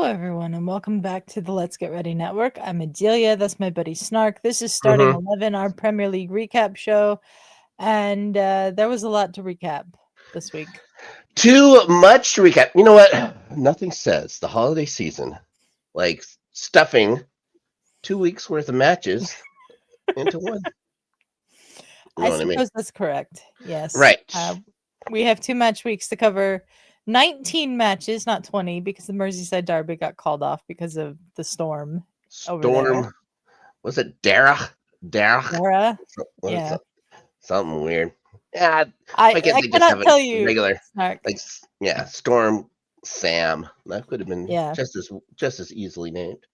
everyone, and welcome back to the Let's Get Ready Network. I'm Adelia. That's my buddy Snark. This is Starting 11, our Premier League recap show. And there was a lot to recap this week. Too much to recap. You know what? Nothing says the holiday season like stuffing 2 weeks worth of matches into one. I suppose that's correct. Yes. Right. We have 2 match weeks to cover. 19 matches, not 20, because the Merseyside derby got called off because of the storm. Over there. Was it Dara? Dara? Yeah. Something weird. Yeah, I cannot tell you. Regular, Storm Sam. That could have been just as easily named.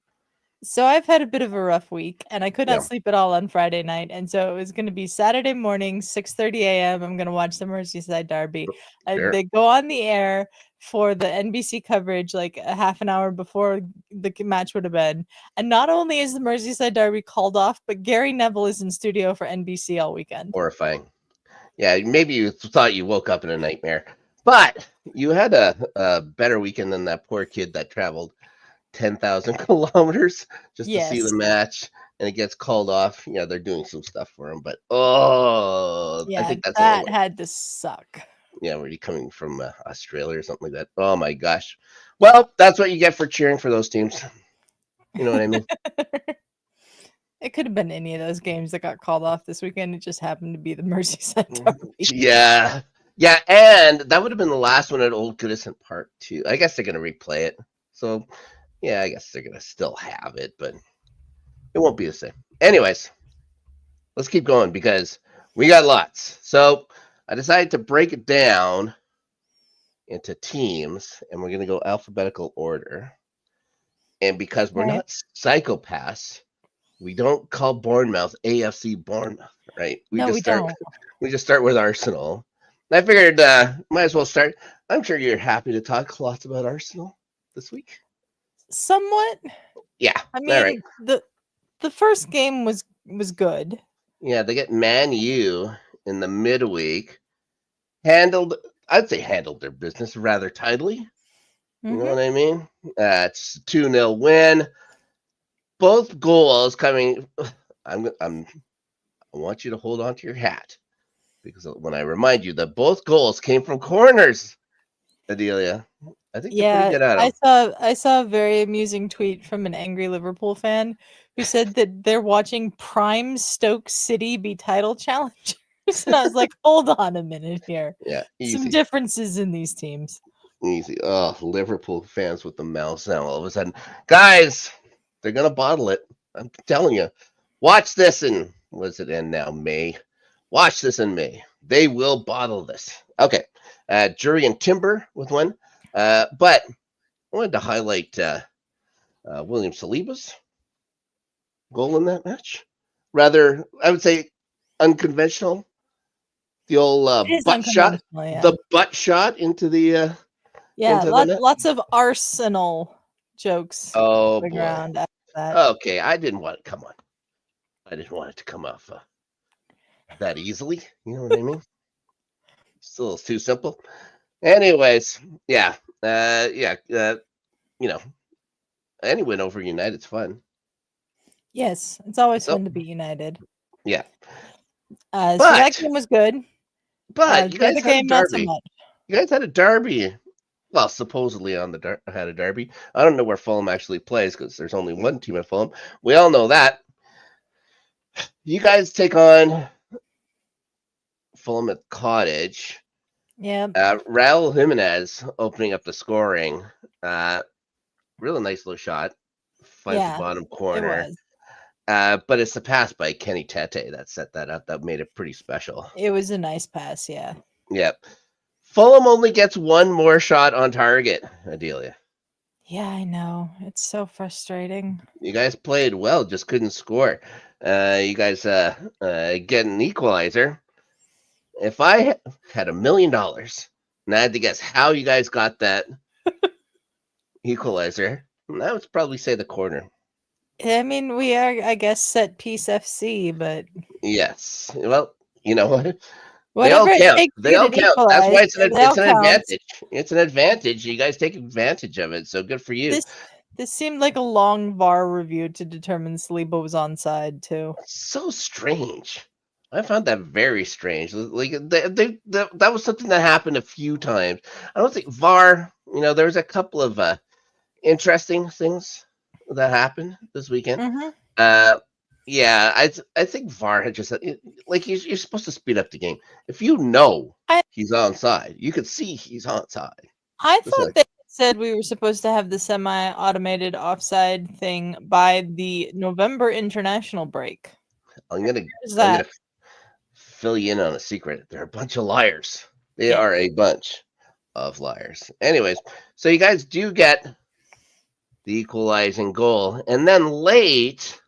So I've had a bit of a rough week, and I could not sleep at all on Friday night, and so it was going to be Saturday morning, 6:30 a.m. I'm going to watch the Merseyside derby. They go on the air for the NBC coverage like a half an hour before the match would have been. And not only is the Merseyside derby called off, but Gary Neville is in studio for NBC all weekend. Horrifying. Yeah, maybe you thought you woke up in a nightmare, but you had a better weekend than that poor kid that traveled 10,000 kilometers just to see the match, and it gets called off. Yeah, they're doing some stuff for him, but I think that had to suck. Yeah, were you coming from Australia or something like that? Oh my gosh. Well, that's what you get for cheering for those teams. You know what I mean? It could have been any of those games that got called off this weekend. It just happened to be the Merseyside derby. Yeah, and that would have been the last one at Old Goodison Park too. I guess they're going to replay it. So, yeah, I guess they're going to still have it, but it won't be the same. Anyways, let's keep going because we got lots. So I decided to break it down into teams, and we're going to go alphabetical order. And because we're not psychopaths, we don't call Bournemouth AFC Bournemouth, right? We just start with Arsenal. I figured might as well start. I'm sure you're happy to talk lots about Arsenal this week. Somewhat. Yeah. I mean, the first game was good. Yeah, they get Man U in the midweek. I'd say handled their business rather tidily. You know what I mean? It's 2-0 win. Both goals coming. I want you to hold on to your hat because when I remind you that both goals came from corners, Adelia, I think you're pretty good at them. I saw a very amusing tweet from an angry Liverpool fan who said that they're watching prime Stoke City be title challengers, and I was like, hold on a minute here. Yeah, easy. Some differences in these teams. Easy. Oh, Liverpool fans with the mouths now all of a sudden, guys. They're going to bottle it. I'm telling you. Watch this in, what's it in now? May. Watch this in May. They will bottle this. Okay. Jury and Timber with one. But I wanted to highlight William Saliba's goal in that match. Rather, I would say unconventional. The old butt shot. Yeah. The butt shot into the lots of Arsenal jokes. Oh, boy. Ground after that. Okay, I didn't want it to come off that easily. You know what I mean? Still too simple. Anyways, any win over United's fun. Yes, it's always fun to be United. Yeah. So that game was good. But you guys had a derby. You guys had a derby. Well, supposedly had a derby. I don't know where Fulham actually plays because there's only one team at Fulham. We all know that. You guys take on Fulham at Cottage. Yeah. Raul Jimenez opening up the scoring. Really nice little shot. Finds the bottom corner. But it's a pass by Kenny Tete that set that up. That made it pretty special. It was a nice pass, yeah. Yep. Fulham only gets one more shot on target, Adelia. Yeah, I know. It's so frustrating. You guys played well, just couldn't score. You guys get an equalizer. If I had $1 million and I had to guess how you guys got that equalizer, I would probably say the corner. I mean, we are, I guess, set piece FC, but... Yes. Well, you know what? They all count. They all count. That's why it's an advantage. It's an advantage. You guys take advantage of it. So good for you. This seemed like a long VAR review to determine Saliba was onside too. So strange. I found that very strange. Like that was something that happened a few times. I don't think VAR. There was a couple of interesting things that happened this weekend. Mm-hmm. Yeah, I think VAR had just like you're supposed to speed up the game. If you know he's onside, you could see he's onside. I thought they said we were supposed to have the semi-automated offside thing by the November international break. I'm gonna fill you in on a secret. They're a bunch of liars. They are a bunch of liars. Anyways, so you guys do get the equalizing goal, and then late,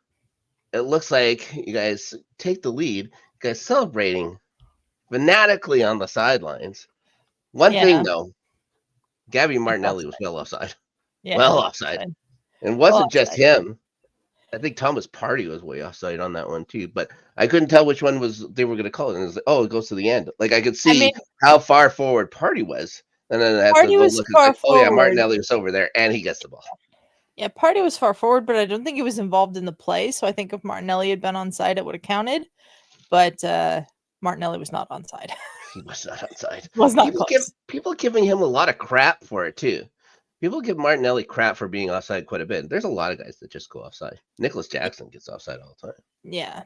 it looks like you guys take the lead. You guys celebrating fanatically on the sidelines. One thing though, Gabby Martinelli was well offside. Well offside. And wasn't just him. I think Thomas Partey was way offside on that one too, but I couldn't tell which one they were going to call it. And it was like, it goes to the end. Like I could see how far forward Partey was, and then I have to go look at Martinelli was over there, and he gets the ball. Yeah, Partey was far forward, but I don't think he was involved in the play. So I think if Martinelli had been onside, it would have counted. But Martinelli was not onside. He was not onside. Was not people giving him a lot of crap for it too. People give Martinelli crap for being offside quite a bit. There's a lot of guys that just go offside. Nicholas Jackson gets offside all the time. Yeah.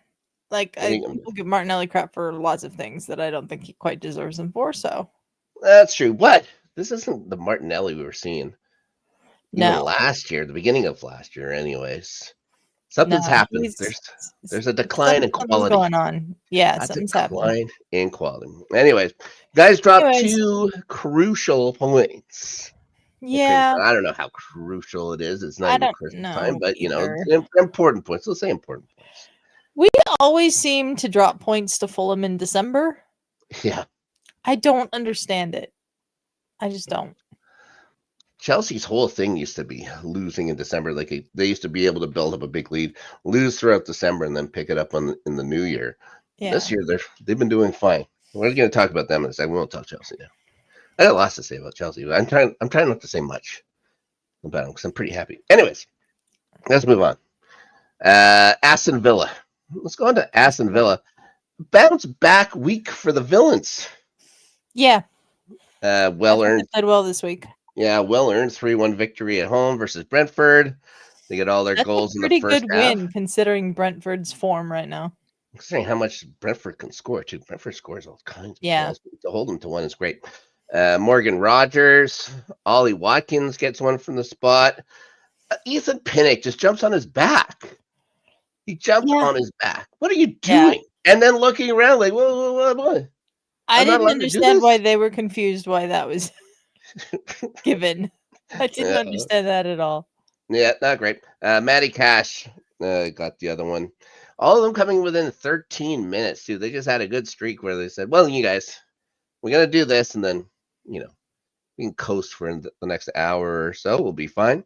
People give Martinelli crap for lots of things that I don't think he quite deserves him for, so. That's true. But this isn't the Martinelli we were seeing last year, the beginning of last year anyways. Something's happened. There's a decline in quality. Going on. Yeah, something's happening. In quality. Anyways, guys dropped 2 crucial points. Yeah. I don't know how crucial it is. It's not even Christmas time, but important points. Let's say important points. We always seem to drop points to Fulham in December. Yeah. I don't understand it. I just don't. Chelsea's whole thing used to be losing in December. Like they used to be able to build up a big lead, lose throughout December, and then pick it up in the new year. Yeah. This year they've been doing fine. We're going to talk about them in a second. We won't talk Chelsea now. I got lots to say about Chelsea, but I'm trying not to say much about them because I'm pretty happy. Anyways, let's move on. Aston Villa. Let's go on to Aston Villa. Bounce back week for the villains. Yeah. Well earned. They did well this week. Yeah, well earned 3-1 victory at home versus Brentford. They get all their goals in the first half. Pretty good win considering Brentford's form right now. Considering how much Brentford can score too. Brentford scores all kinds of goals. To hold them to one is great. Morgan Rogers, Ollie Watkins gets one from the spot. Ethan Pinnock just jumps on his back. He jumped on his back. What are you doing? And then looking around like, what? I didn't understand why they were confused why that was given. I didn't understand that at all. Yeah, not great. Matty Cash got the other one. All of them coming within 13 minutes, too. They just had a good streak where they said, well, you guys, we're going to do this, and then, we can coast for the next hour or so. We'll be fine.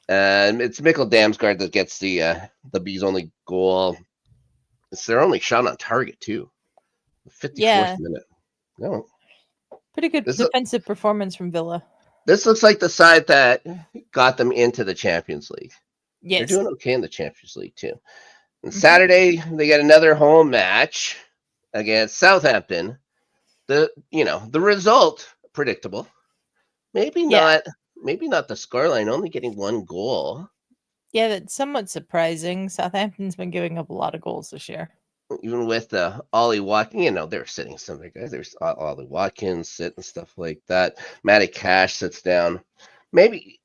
It's Mikkel Damsgaard that gets the Bees' only goal. It's their only shot on target, too. 54th minute. No. Pretty good defensive performance from Villa. This looks like the side that got them into the Champions League. Yes. They're doing okay in the Champions League, too. And Saturday, they get another home match against Southampton. The result, predictable. Maybe not the scoreline, only getting 1 goal. Yeah, that's somewhat surprising. Southampton's been giving up a lot of goals this year. Even with Ollie Watkins, they were sitting some of the guys. There's Ollie Watkins sitting, stuff like that. Matty Cash sits down. Maybe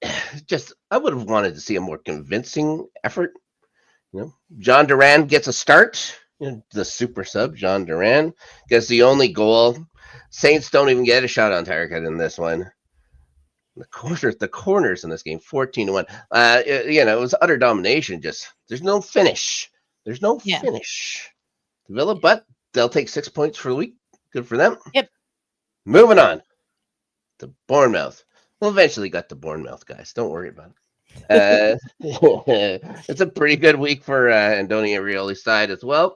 I would have wanted to see a more convincing effort. John Duran gets a start. The super sub, John Duran, gets the only goal. Saints don't even get a shot on target in this one. The corners in this game, 14-1. It was utter domination. There's no finish. There's no finish. Villa, but they'll take 6 points for the week. Good for them. Yep. Moving on to Bournemouth. We'll eventually get to Bournemouth, guys. Don't worry about it. It's a pretty good week for Antonio Rioli's side as well.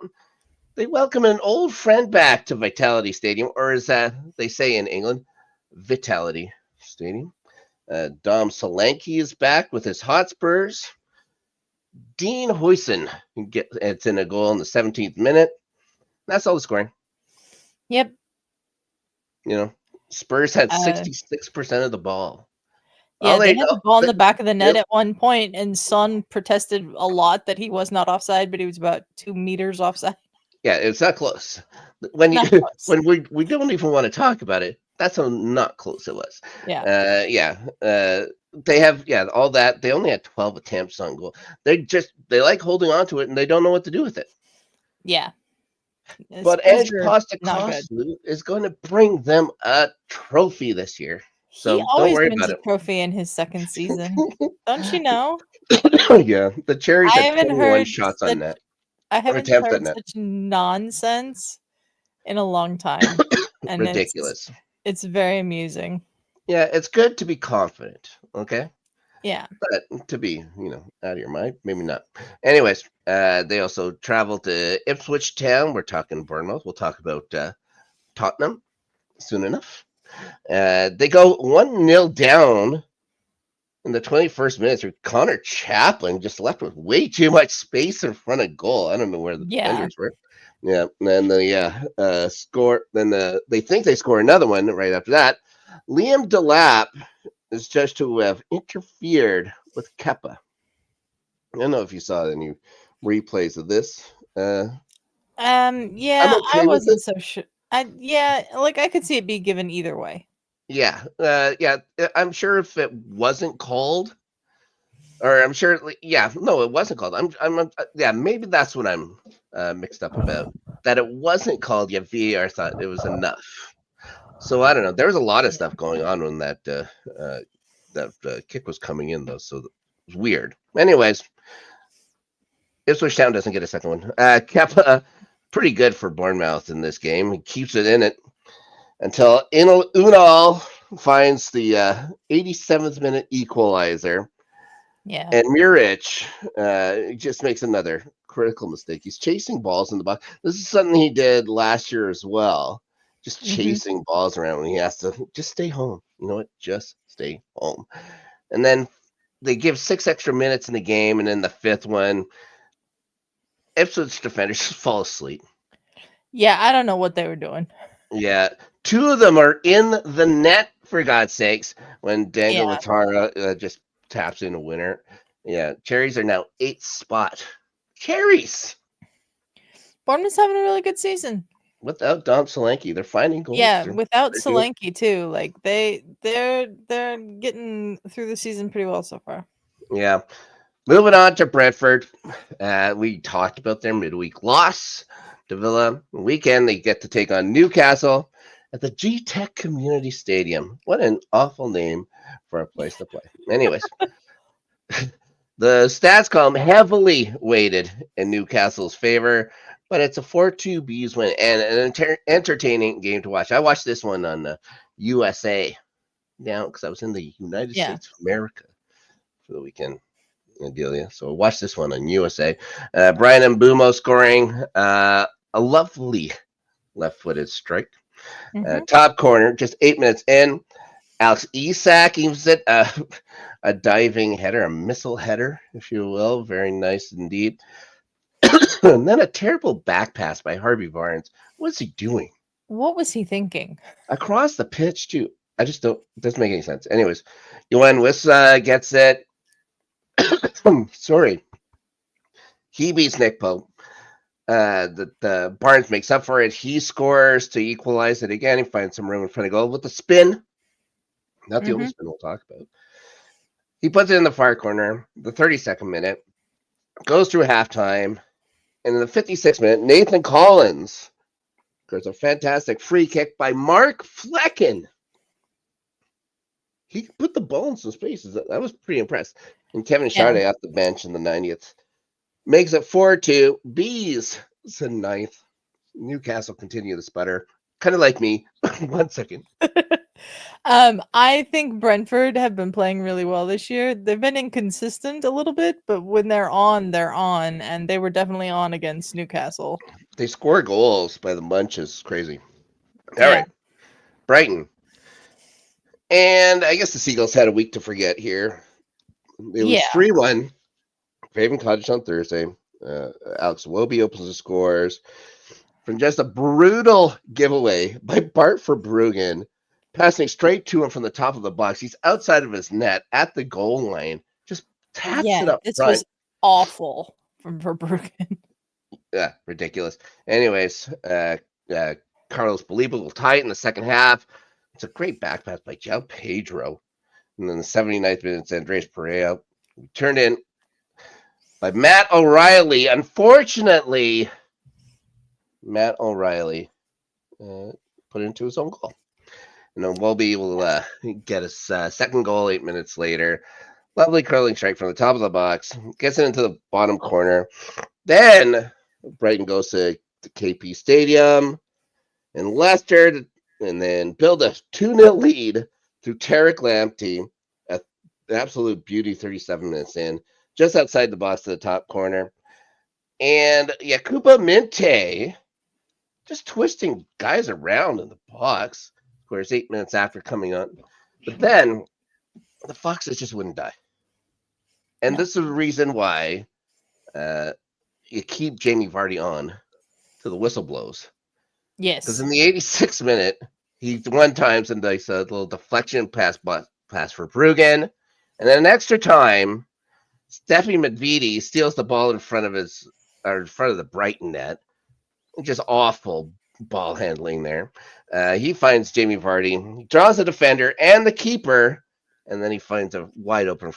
They welcome an old friend back to Vitality Stadium, or as they say in England, Vitality Stadium. Dom Solanke is back with his Hotspurs. Dean Huijsen it's in a goal in the 17th minute. That's all the scoring. Yep. Spurs had 66% of the ball. Yeah, they had the ball in the back of the net at one point, and Son protested a lot that he was not offside, but he was about 2 meters offside. Yeah, it's not close. When we don't even want to talk about it, that's how not close it was. Yeah. They have all that. They only had 12 attempts on goal. They like holding on to it, and they don't know what to do with it. Yeah. But Ange Postecoglou is going to bring them a trophy this year. So don't worry about it. He always wins a trophy in his second season. Don't you know? Yeah, the Cherries had 21 shots on net. I haven't heard such nonsense in a long time. And ridiculous. It's very amusing. Yeah, it's good to be confident, okay? Yeah. But to be, out of your mind, maybe not. Anyways, they also travel to Ipswich Town. We're talking Bournemouth. We'll talk about Tottenham soon enough. They go 1-0 down in the 21st minute through Connor Chaplin, just left with way too much space in front of goal. I don't know where the defenders were. Yeah, and then the score. Then they think they score another one right after that. Liam Delap is judged to have interfered with Kepa. I don't know if you saw any replays of this. Yeah, I wasn't so sure. I could see it be given either way. Yeah, I'm sure if it wasn't called, or I'm sure, no, it wasn't called. Maybe that's what I'm mixed up about. That it wasn't called. Yeah, VAR thought it was enough. So I don't know. There was a lot of stuff going on when that kick was coming in, though. So it was weird. Anyways, Ipswich Town doesn't get a second one. Kepa, pretty good for Bournemouth in this game. He keeps it in it until Unal finds the 87th minute equalizer. Yeah. And Muric just makes another critical mistake. He's chasing balls in the box. This is something he did last year as well. Just chasing balls around when he has to just stay home. You know what? Just stay home. And then they give 6 extra minutes in the game, and then the 5th one, Ipswich defenders just fall asleep. Yeah, I don't know what they were doing. Yeah, 2 of them are in the net, for God's sakes, when Dango Latara just taps in a winner. Yeah, Cherries are now 8th spot. Cherries! Bournemouth's having a really good season. Without Dom Solanke, they're finding goals. Yeah, without Solanke too. Like they're getting through the season pretty well so far. Yeah. Moving on to Brentford. We talked about their midweek loss to Villa. Weekend they get to take on Newcastle at the G-Tech Community Stadium. What an awful name for a place to play. Anyways, the stats column heavily weighted in Newcastle's favor, but it's a 4-2 Bees win and an entertaining game to watch. I watched this one on USA now because I was in the United States of America for the weekend. Adelia. So I watched this one on USA. Brian Mbumo scoring a lovely left-footed strike. Top corner, just 8 minutes in. Alex Isak gives it a diving header, a missile header, if you will. Very nice indeed. And then a terrible back pass by Harvey Barnes. What's he doing? What was he thinking? Across the pitch, too. I just don't, it doesn't make any sense. Anyways, Yohan Wissa gets it. Sorry. He beats Nick Pope. The Barnes makes up for it. He scores to equalize it again. He finds some room in front of goal with the spin. Not the only spin we'll talk about. He puts it in the far corner, the 32nd minute. Goes through halftime. And in the 56th minute, Nathan Collins scores a fantastic free kick by Mark Flecken. He put the ball in some spaces. I was pretty impressed. And Kevin Sharday off the bench in the 90th. Makes it 4-2. Bees to 9th. Newcastle continue to sputter. Kind of like me. 1 second. I think Brentford have been playing really well this year. They've been inconsistent a little bit, but when they're on, and they were definitely on against Newcastle. They score goals by the bunch is crazy. All right. Brighton. And I guess the Seagulls had a week to forget here. It was 3-1. Craven Cottage on Thursday. Alex Iwobi opens the scores from just a brutal giveaway by Bart Verbruggen, passing straight to him from the top of the box. He's outside of his net at the goal line. Just taps it up this front. was awful from Verbruggen. Yeah, ridiculous. Anyways, Carlos Baliba will tie it in the second half. It's a great back pass by João Pedro. And then the 79th minute, Andres Pereira turned in by Matt O'Reilly. Unfortunately, Matt O'Reilly put it into his own goal. And then Iwobi will get his second goal 8 minutes later. Lovely curling strike from the top of the box. Gets it into the bottom corner. Then Brighton goes to the KP Stadium and Leicester, and then build a 2-0 lead through Tarek Lamptey. An absolute beauty 37 minutes in, just outside the box to the top corner. And Yakuba Minte just twisting guys around in the box. Of course, 8 minutes after coming on. But then the Foxes just wouldn't die. And this is the reason why you keep Jamie Vardy on to the whistle blows. Yes. Because in the 86th minute, he one time sent a little deflection pass for Bruggen. And then an extra time, Steffi Medvedi steals the ball in front of the Brighton net. Just awful ball handling there. He finds Jamie Vardy, he draws the defender and the keeper, and then he finds a wide open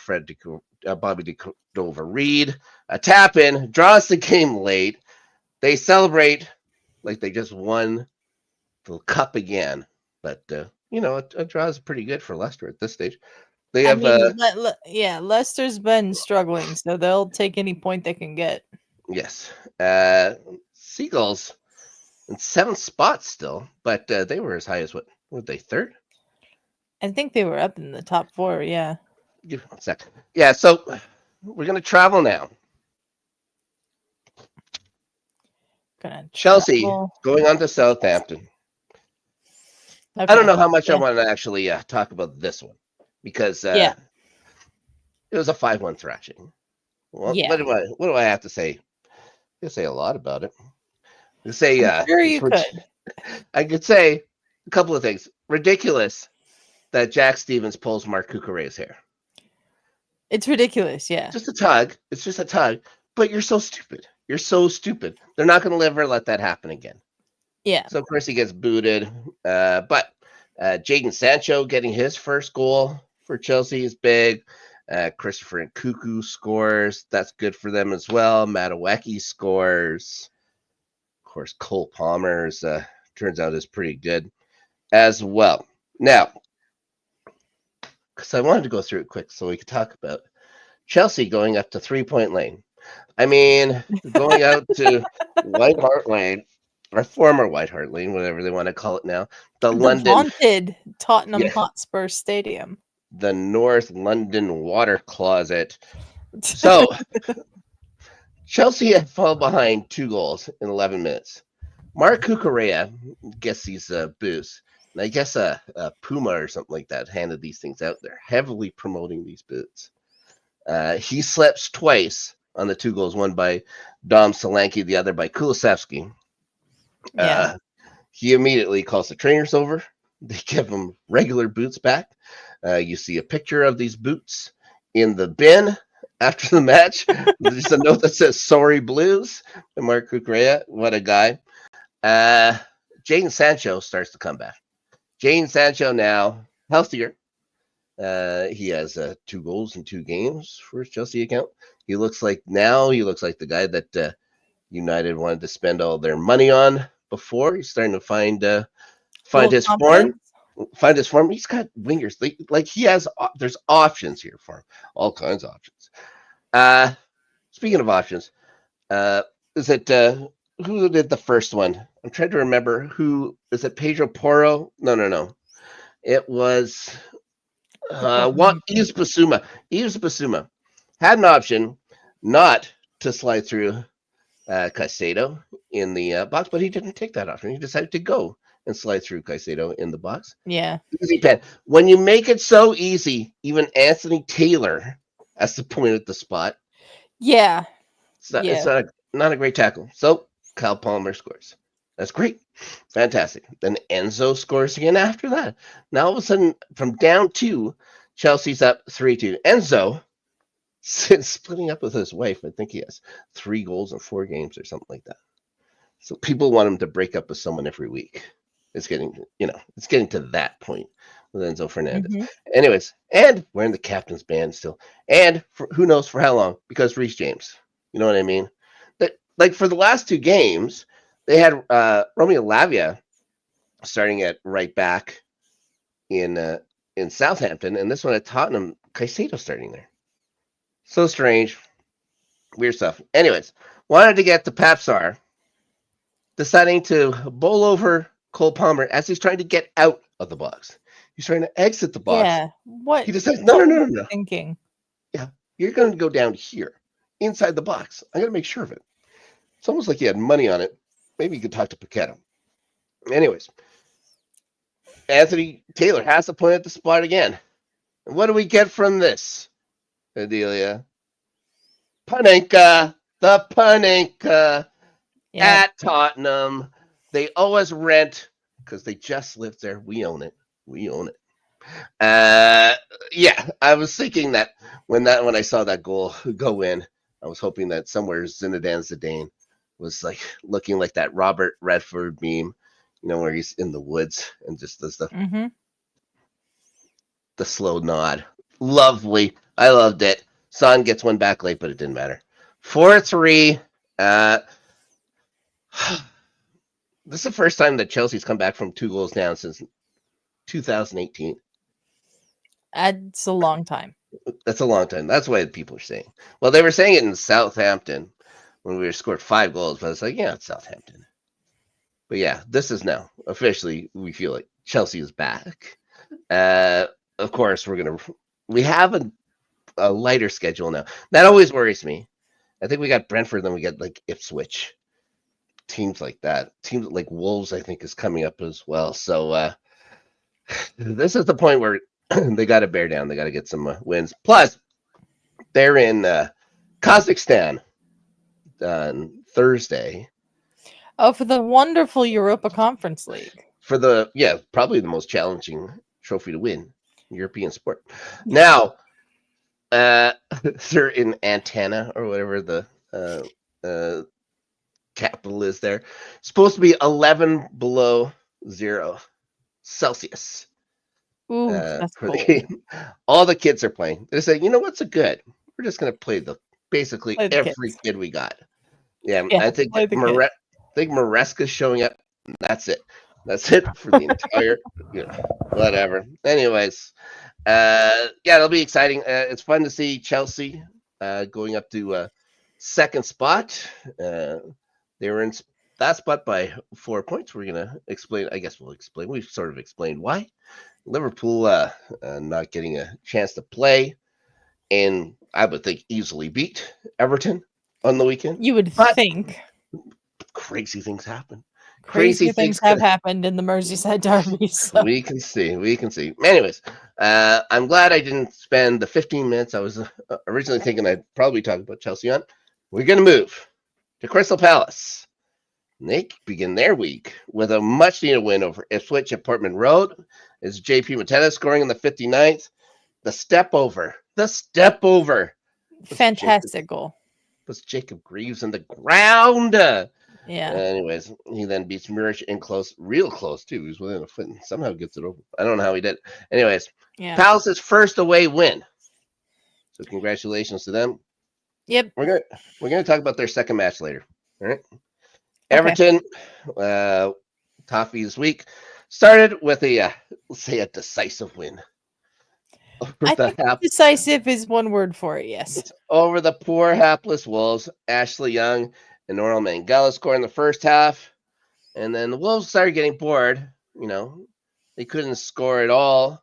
Bobby De Cordova-Reid. A tap in, draws the game late. They celebrate like they just won the cup again. But, a draw is pretty good for Leicester at this stage. They have, Leicester's been struggling, so they'll take any point they can get. Yes. Seagulls in 7th spot still, but they were as high as what were they, 3rd? I think they were up in the top 4, yeah. Give me 1 sec. Yeah, so we're going to travel now. Chelsea going on to Southampton. Okay. I don't know how much I want to actually talk about this one because it was a 5-1 thrashing. Well, what do I have to say? I could say a lot about it. I could say, sure you could. I could say a couple of things. Ridiculous that Jack Stevens pulls Mark Cucurella's hair. It's ridiculous, yeah. Just a tug. It's just a tug. But you're so stupid. You're so stupid. They're not going to ever let that happen again. Yeah. So, of course, he gets booted. But Jadon Sancho getting his first goal for Chelsea is big. Christopher Nkunku scores. That's good for them as well. Madueke scores. Of course, Cole Palmer's turns out is pretty good as well. Now, because I wanted to go through it quick so we could talk about Chelsea going up to 3-point lane. I mean, going out to White Hart Lane, or former White Hart Lane, whatever they want to call it now. The London vaunted Tottenham Hotspur Stadium. The North London Water Closet. So, Chelsea had fallen behind 2 goals in 11 minutes. Mark Cucurella gets these boosts. And I guess Puma or something like that handed these things out. They're heavily promoting these boots. He slips twice on the 2 goals, one by Dom Solanke, the other by Kulusevski. He immediately calls the trainers over. They give him regular boots back. You see a picture of these boots in the bin after the match. There's a note that says "Sorry Blues" and Mark Cucurella. What a guy. Jadon Sancho starts to come back. Jadon Sancho now healthier. He has 2 goals in 2 games for his Chelsea account. He looks like the guy that United wanted to spend all their money on before. He's starting to find his form. Find his form. He's got wingers. Like he has. There's options here for him. All kinds of options. Speaking of options, is it who did the first one? I'm trying to remember who. Is it Pedro Porro? No. It was Yves Bissouma. Yves Bissouma had an option not to slide through Caicedo in the box, but he didn't take that option. He decided to go and slide through Caicedo in the box. Yeah. Easy pen. When you make it so easy, even Anthony Taylor has to point at the spot. Yeah. It's not a great tackle. So Kyle Palmer scores. That's great. Fantastic. Then Enzo scores again after that. Now all of a sudden, from down 2, Chelsea's up 3-2. Enzo, since splitting up with his wife, I think he has 3 goals in 4 games or something like that. So people want him to break up with someone every week. It's getting to that point with Enzo Fernandez. Mm-hmm. Anyways, and we're in the captain's band still. And who knows for how long? Because Reece James. You know what I mean? Like for the last 2 games, they had Romeo Lavia starting at right back in Southampton, and this one at Tottenham, Caicedo starting there. So strange. Weird stuff. Anyways, wanted to get to Papsar deciding to bowl over Cole Palmer as he's trying to get out of the box. He's trying to exit the box. Yeah. What? He decides, no. Thinking. Yeah, you're going to go down here, inside the box. I'm going to make sure of it. It's almost like he had money on it. Maybe you could talk to Paqueta. Anyways, Anthony Taylor has to point at the spot again. And what do we get from this, Adelia? Panenka, the Panenka at Tottenham. They owe us rent because they just lived there. We own it. Yeah, I was thinking that when I saw that goal go in, I was hoping that somewhere Zinedine Zidane was like looking like that Robert Redford meme, where he's in the woods and just does the slow nod. Lovely. I loved it. Son gets one back late, but it didn't matter. 4-3. This is the first time that Chelsea's come back from 2 goals down since 2018. That's a long time. That's a long time. That's what people are saying. Well, they were saying it in Southampton when we scored 5 goals, but it's like, yeah, it's Southampton. But yeah, this is now officially, we feel like Chelsea is back. Of course, we have a lighter schedule now. That always worries me. I think we got Brentford, then we got like Ipswich. Teams like that. Teams like Wolves, I think, is coming up as well. So this is the point where they got to bear down. They got to get some wins. Plus, they're in Kazakhstan on Thursday. Oh, for the wonderful Europa Conference League. For probably the most challenging trophy to win, European sport. Now, they're in Antana or whatever the capital is there. It's supposed to be 11 below 0 Celsius. Ooh, that's for cold. the game. All the kids are playing. They're saying, what's good? We're just going to play basically every kid we got. Yeah, I think Maresca's showing up. That's it. That's it for the entire, whatever. Anyways, it'll be exciting. It's fun to see Chelsea going up to second spot. They were in that spot by 4 points. We're going to explain. I guess we'll explain. We've sort of explained why. Liverpool not getting a chance to play, and I would think easily beat Everton on the weekend. You would think. Crazy things happen. Crazy things have happened in the Merseyside derby. So. We can see. Anyways, I'm glad I didn't spend the 15 minutes I was originally thinking I'd probably talk about Chelsea on. We're going to move to Crystal Palace. And they begin their week with a much-needed win over Ipswich at Portman Road. It's JP Mateta scoring in the 59th. The step over. Fantastic goal. Was Jacob Greaves in the ground. Yeah. Anyways, he then beats Muric in close, real close too. He was within a foot and somehow gets it over. I don't know how he did. Anyways, Palace's first away win. So congratulations to them. Yep. We're gonna talk about their second match later. All right. Everton, Toffee this week started with let's say a decisive win. I think decisive is one word for it. Yes. It's over the poor hapless Wolves. Ashley Young and Noral Mangala score in the first half, and then the Wolves started getting bored. They couldn't score at all.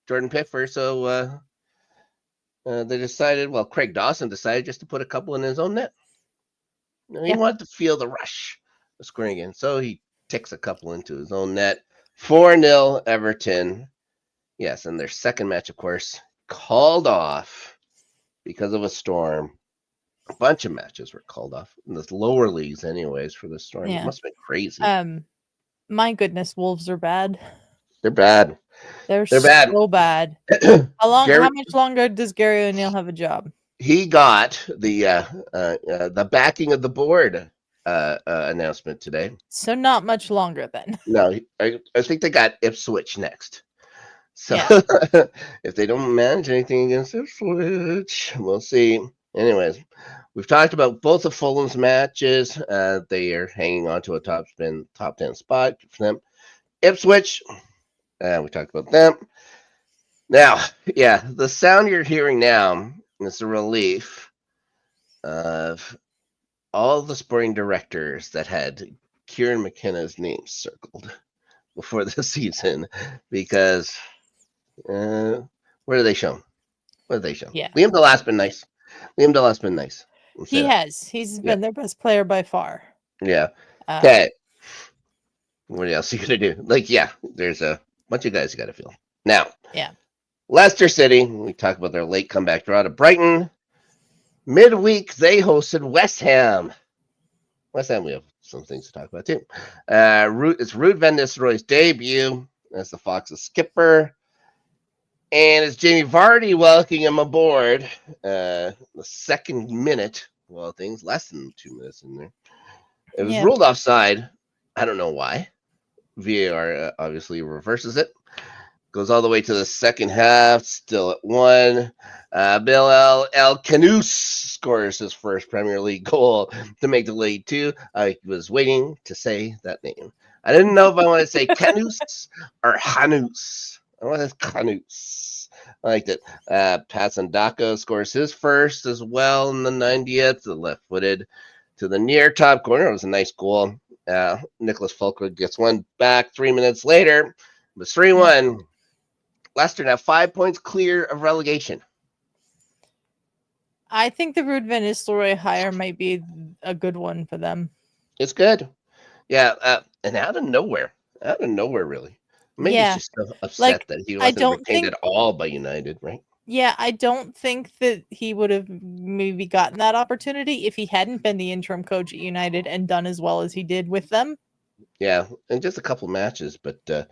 Jordan Pickford, so they decided. Well, Craig Dawson decided just to put a couple in his own net. He wanted to feel the rush of scoring again, so he ticks a couple into his own net. 4-0 Everton. Yes, and their second match, of course, called off because of a storm. A bunch of matches were called off in the lower leagues, anyways, for the storm. Yeah. It must have been crazy. My goodness, Wolves are bad. They're bad. They're bad. so bad. How much longer does Gary O'Neill have a job? He got the backing of the board announcement today. So not much longer then. No, I think they got Ipswich next. So if they don't manage anything against Ipswich, we'll see. Anyways, we've talked about both of Fulham's matches. They are hanging on to a top 10 spot for them. Ipswich, we talked about them. Now, the sound you're hearing now is the relief of all the sporting directors that had Kieran McKenna's name circled before the season, because where do they show him? What have they shown? Yeah. Liam Delap's been nice. He has. He's been their best player by far. Yeah. Okay. What else are you going to do? There's a bunch of guys you got to feel. Now, Leicester City, we talked about their late comeback draw to Brighton. Midweek, they hosted West Ham. West Ham, we have some things to talk about too. It's Ruud van Nistelrooy's debut as the Fox's skipper. And it's Jamie Vardy welcoming him aboard. The second minute, well, things less than 2 minutes in there. It was ruled offside. I don't know why. VAR obviously reverses it. Goes all the way to the second half, still at 1. Bill El Canous scores his first Premier League goal to make the lead 2. I was waiting to say that name. I didn't know if I want to say Canous or Hanous. I want to say Canous. I liked it. Patsandaka scores his first as well in the 90th. The left-footed to the near top corner. It was a nice goal. Nicholas Fulker gets one back 3 minutes later. It was 3-1. Leicester now 5 points clear of relegation. I think the Ruud van Nistelrooy hire might be a good one for them. It's good. Yeah, and out of nowhere, really. Maybe he's just so upset that he wasn't retained at all by United, right? Yeah, I don't think that he would have maybe gotten that opportunity if he hadn't been the interim coach at United and done as well as he did with them. Yeah, and just a couple matches, but I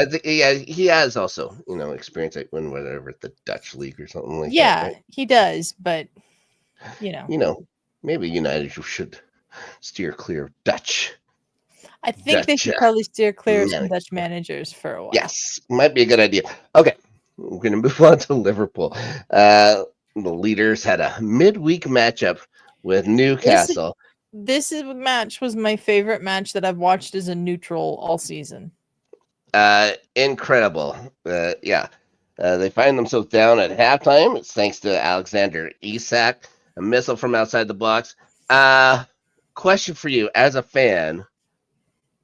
think he has also experience at whatever the Dutch league or something like that. Yeah, right? He does, but maybe United should steer clear of Dutch. I think they should probably steer clear of some Dutch managers for a while. Yes, might be a good idea. Okay, we're going to move on to Liverpool. The leaders had a midweek matchup with Newcastle. This match was my favorite match that I've watched as a neutral all season. Incredible. They find themselves down at halftime. It's thanks to Alexander Isak, a missile from outside the box. Question for you as a fan.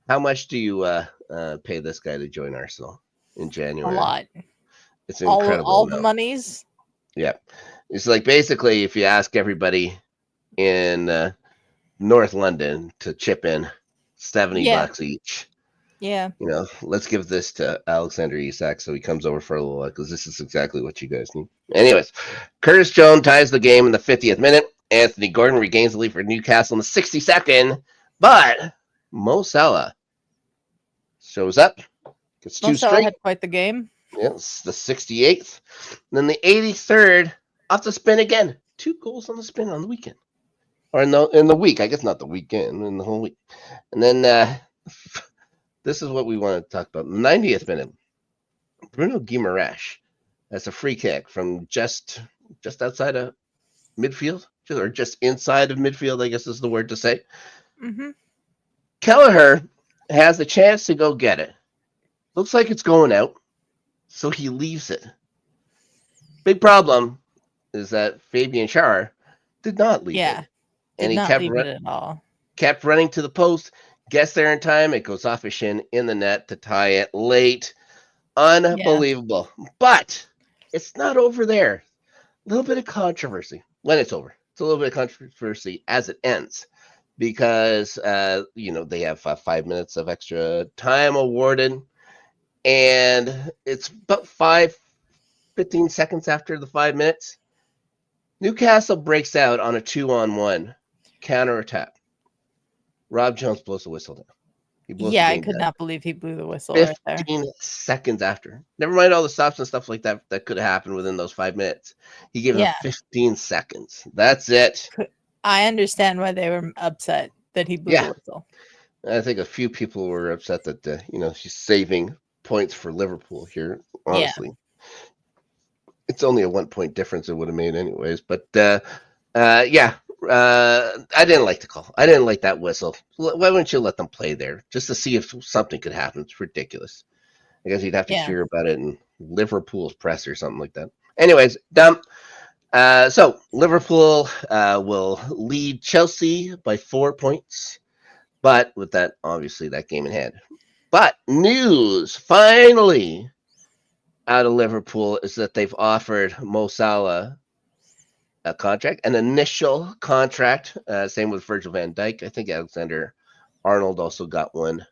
How much do you pay this guy to join Arsenal in January? A lot. It's incredible. All the monies? Yeah. It's like basically if you ask everybody in North London to chip in $70 each. Yeah. Let's give this to Alexander Isak so he comes over for a little while, because this is exactly what you guys need. Anyways, Curtis Jones ties the game in the 50th minute. Anthony Gordon regains the lead for Newcastle in the 62nd, but Mo Salah shows up. Gets two straight. Had quite the game. Yes, the 68th. And then the 83rd off the spin again. 2 goals on the spin on the weekend. Or in the week. I guess not the weekend, in the whole week. And then this is what we want to talk about. 90th minute. Bruno Guimaraes. That's a free kick from just outside of midfield. Or just inside of midfield, I guess is the word to say. Mm-hmm. Kelleher has the chance to go get it. Looks like it's going out. So he leaves it. Big problem is that Fabian Schär did not leave it. And he kept running to the post, gets there in time. It goes off his shin in the net to tie it late. Unbelievable. Yeah. But it's not over there. A little bit of controversy when it's over. It's a little bit of controversy as it ends. because they have 5 minutes of extra time awarded, and it's about 15 seconds after the 5 minutes. Newcastle breaks out on a 2-on-1 counterattack. Rob Jones blows the whistle down. He blows the game I could down. not believe he blew the whistle right there. 15 seconds after. Never mind all the stops and stuff like that could have happened within those 5 minutes. He gave him 15 seconds. That's it. I understand why they were upset that he blew the whistle. I think a few people were upset that he's saving points for Liverpool here. Honestly, it's only a 1 point difference it would have made anyways. But I didn't like the call. I didn't like that whistle. Why wouldn't you let them play there just to see if something could happen? It's ridiculous. I guess you'd have to hear about it in Liverpool's press or something like that. Anyways, dumb. So Liverpool will lead Chelsea by 4 points, but with that, obviously, that game in hand. But news finally out of Liverpool is that they've offered Mo Salah a contract, an initial contract. Same with Virgil van Dijk. I think Alexander-Arnold also got one.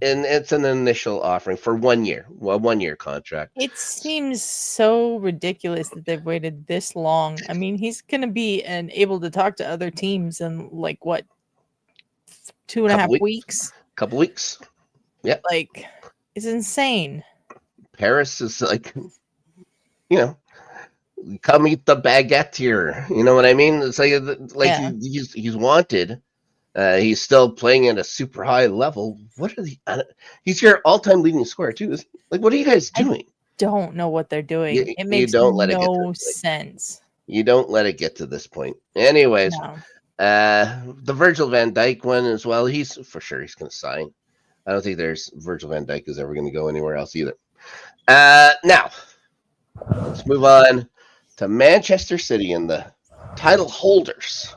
And it's an initial offering for 1 year, a 1 year contract. It seems so ridiculous that they've waited this long. I mean, he's going to be able to talk to other teams in 2.5 weeks? Couple weeks. Yeah. It's insane. Paris is come eat the baguette here. You know what I mean? It's he's wanted. He's still playing at a super high level. What are he's your all-time leading scorer too. What are you guys doing? I don't know what they're doing. It makes no sense. You don't let it get to this point. Anyways, the Virgil van Dijk one as well. He's going to sign. I don't think Virgil van Dijk is ever going to go anywhere else either. Now, let's move on to Manchester City and the title holders.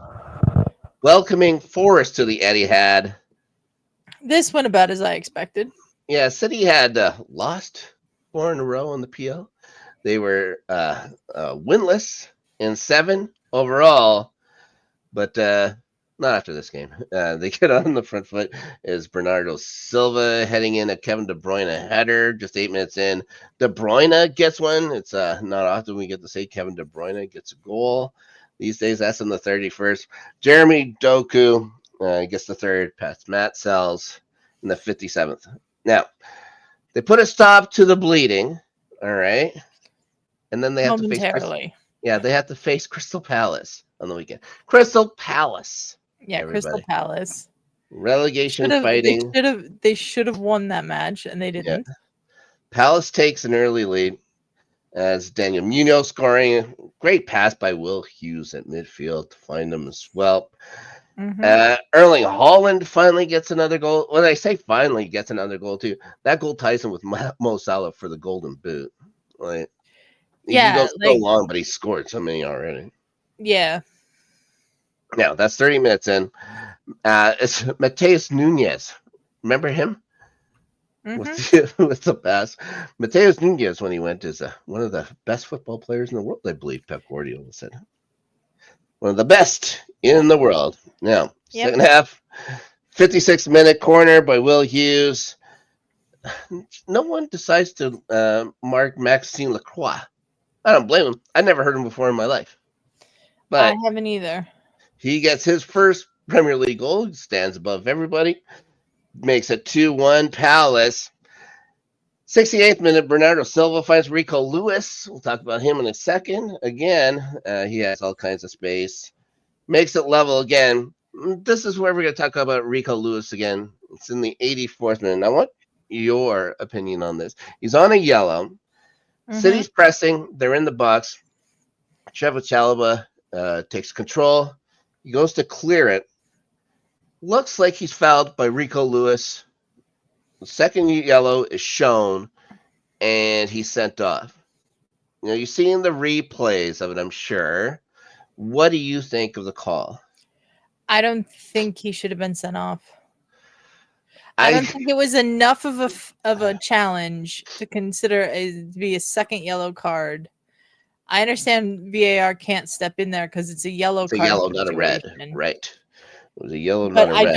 Welcoming Forest to the Etihad. This went about as I expected. Yeah, City had lost 4 in a row on the PL. They were winless in 7 overall, but not after this game. They get on the front foot as Bernardo Silva heading in a Kevin De Bruyne header just 8 minutes in. De Bruyne gets one. It's not often we get to say Kevin De Bruyne gets a goal. These days, that's in the 31st. Jeremy Doku gets the third past Matt Sells in the 57th. Now, they put a stop to the bleeding, all right? And then they have to face Crystal Palace on the weekend. Crystal Palace. Yeah, everybody. Crystal Palace. Relegation fighting. They should have won that match, and they didn't. Yeah. Palace takes an early lead as Daniel Munoz scoring. Great pass by Will Hughes at midfield to find him as well. Mm-hmm. Erling Haaland finally gets another goal. When I say finally gets another goal too, that goal ties him with Mo Salah for the Golden Boot. He goes so long, but he scored so many already. Yeah. Now that's 30 minutes in. It's Mateus Nunes. Remember him? Mm-hmm. with the pass. Mateus Nunes, when he went, is one of the best football players in the world, I believe Pep Guardiola said. One of the best in the world. Now, second half, 56-minute corner by Will Hughes. No one decides to mark Maxime Lacroix. I don't blame him. I never heard him before in my life. But I haven't either. He gets his first Premier League goal. He stands above everybody. Makes it 2-1 Palace. 68th minute, Bernardo Silva finds Rico Lewis. We'll talk about him in a second. Again, he has all kinds of space. Makes it level again. This is where we're going to talk about Rico Lewis again. It's in the 84th minute. I want your opinion on this. He's on a yellow. Mm-hmm. City's pressing. They're in the box. Trevoh Chalobah takes control. He goes to clear it. Looks like he's fouled by Rico Lewis. The second yellow is shown, and he's sent off. You're seeing the replays of it, I'm sure. What do you think of the call? I don't think he should have been sent off. I don't think it was enough of a challenge to consider to be a second yellow card. I understand VAR can't step in there because it's a yellow card. It's a yellow, not a red. Right. It was a yellow, But not a red.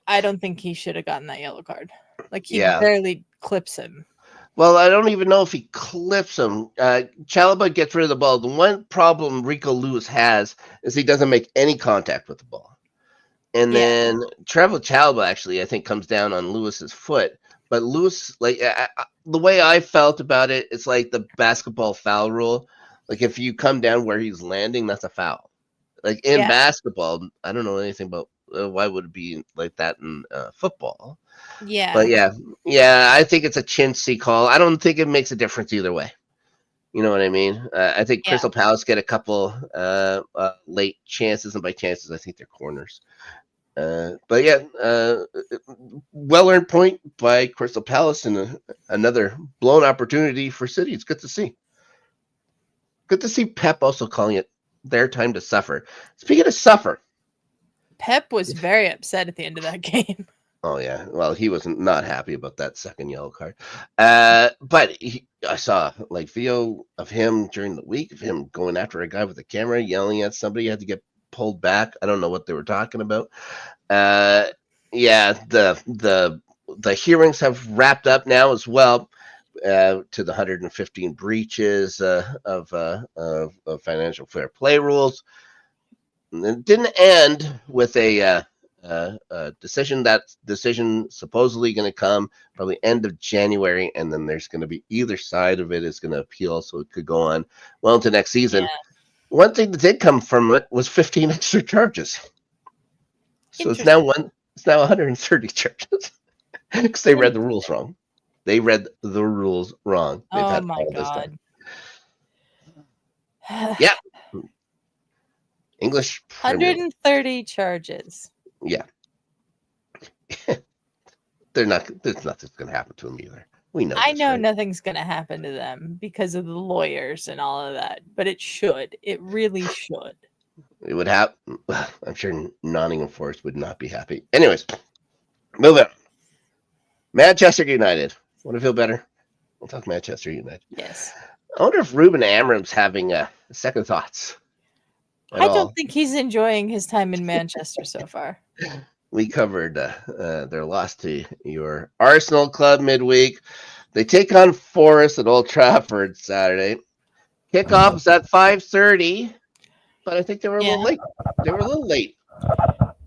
I don't think he should have gotten that yellow card. Like, he Yeah. barely clips him. Well, I don't even know if he clips him. Chalaba gets rid of the ball. The one problem Rico Lewis has is he doesn't make any contact with the ball. And then Trevor Chalaba actually, I think, comes down on Lewis's foot. But Lewis, like the way I felt about it, it's like the basketball foul rule. Like if you come down where he's landing, that's a foul. Like in basketball, I don't know anything about why would it be like that in football. Yeah. But yeah, I think it's a chintzy call. I don't think it makes a difference either way. You know what I mean? I think Crystal Palace get a couple late chances, and by chances, I think they're corners. But yeah, well-earned point by Crystal Palace, and another blown opportunity for City. It's good to see. Good to see Pep also calling it their time to suffer. Speaking of suffer, Pep was very upset at the end of that game. Oh yeah, well he was not happy about that second yellow card, but I saw like video of him during the week of him going after a guy with a camera, yelling at somebody. Had to get pulled back. I don't know what they were talking about. Yeah, the hearings have wrapped up now as well. To the 115 breaches of financial fair play rules. And it didn't end with a decision. That decision supposedly going to come probably end of January, and then there's going to be either side of it is going to appeal, so it could go on well into next season. One thing that did come from it was 15 extra charges. So it's now 130 charges because they read the rules wrong. They read the rules wrong. They've had all this time. Yeah. English 130 charges. Yeah. There's nothing's going to happen to them either. We know. I know, right? Nothing's going to happen to them because of the lawyers and all of that, but it should. It really should. It would happen. I'm sure Nottingham Forest would not be happy. Anyways, move on. Manchester United. Want to feel better? We'll talk Manchester United. Yes. I wonder if Ruben Amram's having second thoughts. I don't think he's enjoying his time in Manchester so far. We covered their loss to your Arsenal club midweek. They take on Forest at Old Trafford Saturday. Kickoff's at 5:30, but I think they were a little late.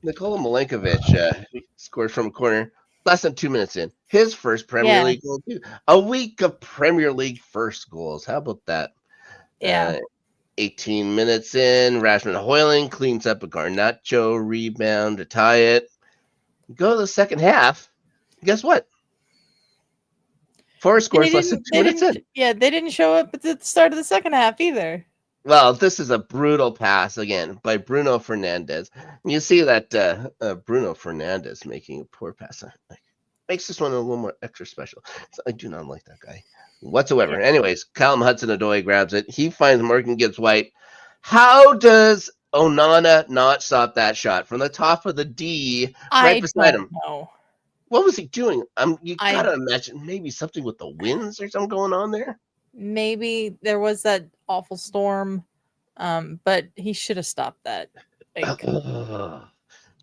Nikola Milenkovic scored from a corner less than 2 minutes in. His first Premier League goal, too. A week of Premier League first goals. How about that? Yeah. 18 minutes in, Rasmus Højlund cleans up a Garnacho rebound to tie it. Go to the second half. Guess what? Forest scores less than 2 minutes in. Yeah, they didn't show up at the start of the second half either. Well, this is a brutal pass again by Bruno Fernandes. You see that Bruno Fernandes making a poor pass. Makes this one a little more extra special. So I do not like that guy whatsoever. Yeah. Anyways, Callum Hudson-Odoi grabs it. He finds Morgan Gibbs-White. How does Onana not stop that shot from the top of the D right beside him? Know. What was he doing? You gotta imagine maybe something with the winds or something going on there. Maybe there was that awful storm, but he should have stopped that.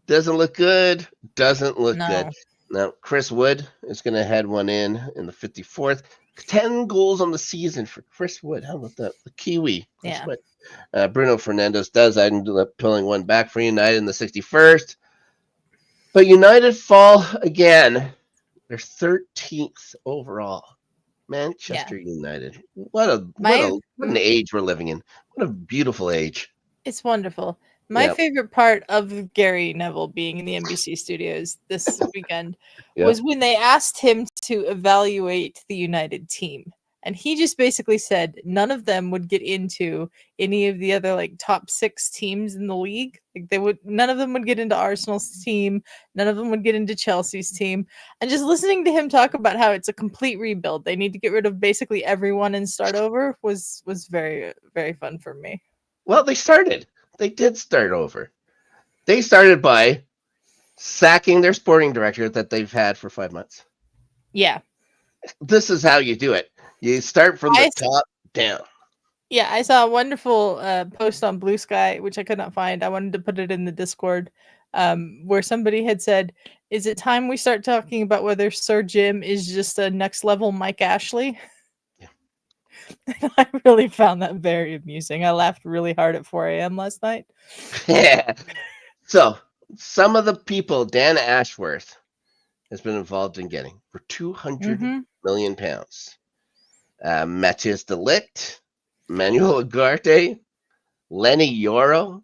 Doesn't look good. Doesn't look good. Now, Chris Wood is going to head one in the 54th. 10 goals on the season for Chris Wood. How about that? The Kiwi. Chris Wood. Bruno Fernandes does end up pulling one back for United in the 61st. But United fall again. They're 13th overall. Manchester United. What an age we're living in. What a beautiful age. It's wonderful. My favorite part of Gary Neville being in the NBC studios this weekend was when they asked him to evaluate the United team. And he just basically said none of them would get into any of the other top 6 teams in the league. None of them would get into Arsenal's team. None of them would get into Chelsea's team. And just listening to him talk about how it's a complete rebuild, they need to get rid of basically everyone and start over was very, very fun for me. Well, they did start over. They started by sacking their sporting director that they've had for 5 months. Yeah. This is how you do it. You start from the top down. Yeah, I saw a wonderful post on Blue Sky, which I could not find. I wanted to put it in the Discord. where somebody had said, "Is it time we start talking about whether Sir Jim is just a next level Mike Ashley?" Yeah. I really found that very amusing. I laughed really hard at 4 a.m. last night. Yeah. So some of the people Dan Ashworth has been involved in getting for 200 million pounds. Matthias de Ligt, Manuel Ugarte, Lenny Yoro,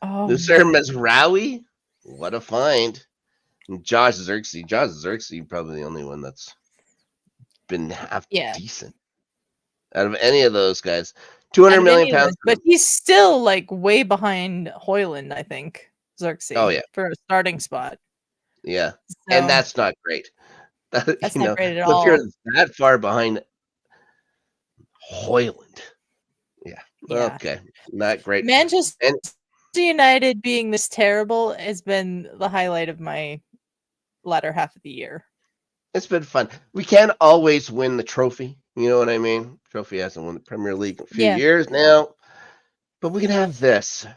Nusser Mezraoui, what a find. And Josh Xerxes. Josh Xerxes probably the only one that's been half decent out of any of those guys. 200 million pounds. But he's still like way behind Hoyland, I think. Xerxes. Oh, yeah. For a starting spot. Yeah. So, and that's not great. That's not great at all. If you're that far behind Hoyland. Yeah. Okay. Not great. Manchester United being this terrible has been the highlight of my latter half of the year. It's been fun. We can't always win the trophy. You know what I mean? Trophy hasn't won the Premier League in a few years now. But we can have this.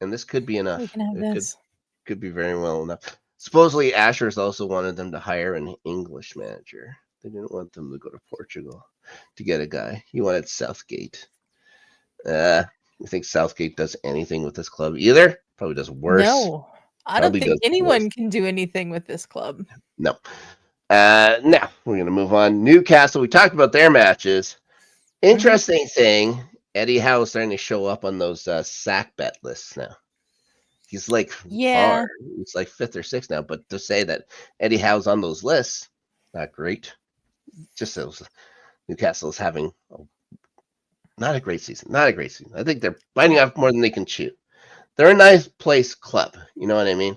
And this could be enough. We can have this. Could be very well enough. Supposedly Asher's also wanted them to hire an English manager. They didn't want them to go to Portugal to get a guy. He wanted Southgate. You think Southgate does anything with this club either? Probably does worse. No, I don't think anyone can do anything with this club. No. Now we're going to move on. Newcastle, we talked about their matches. Interesting thing, Eddie Howe's starting to show up on those sack bet lists now. He's like far. He's like 5th or 6th now. But to say that Eddie Howe's on those lists, not great. Just so Newcastle is having not a great season. Not a great season. I think they're biting off more than they can chew. They're a nice place club. You know what I mean?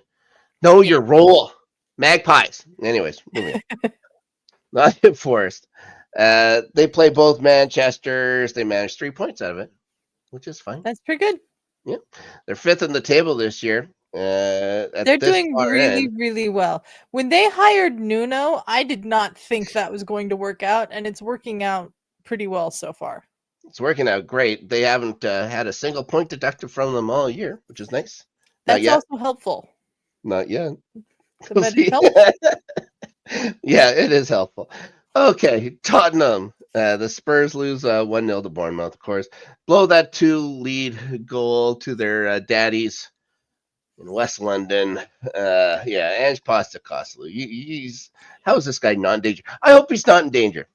Know your role. Magpies. Anyways, moving on. Nottingham Forest. They play both Manchesters. They managed 3 points out of it, which is fine. That's pretty good. Yeah. They're 5th in the table this year. They're doing really, really well. When they hired Nuno, I did not think that was going to work out, and it's working out pretty well so far. It's working out great. They haven't had a single point deducted from them all year, which is nice. That's also helpful. Not yet. Yeah, it is helpful. Okay, Tottenham. The Spurs lose 1-0 to Bournemouth, of course. Blow that 2-lead goal to their daddies in West London. Ange Postecoglou. How is this guy not in danger? I hope he's not in danger.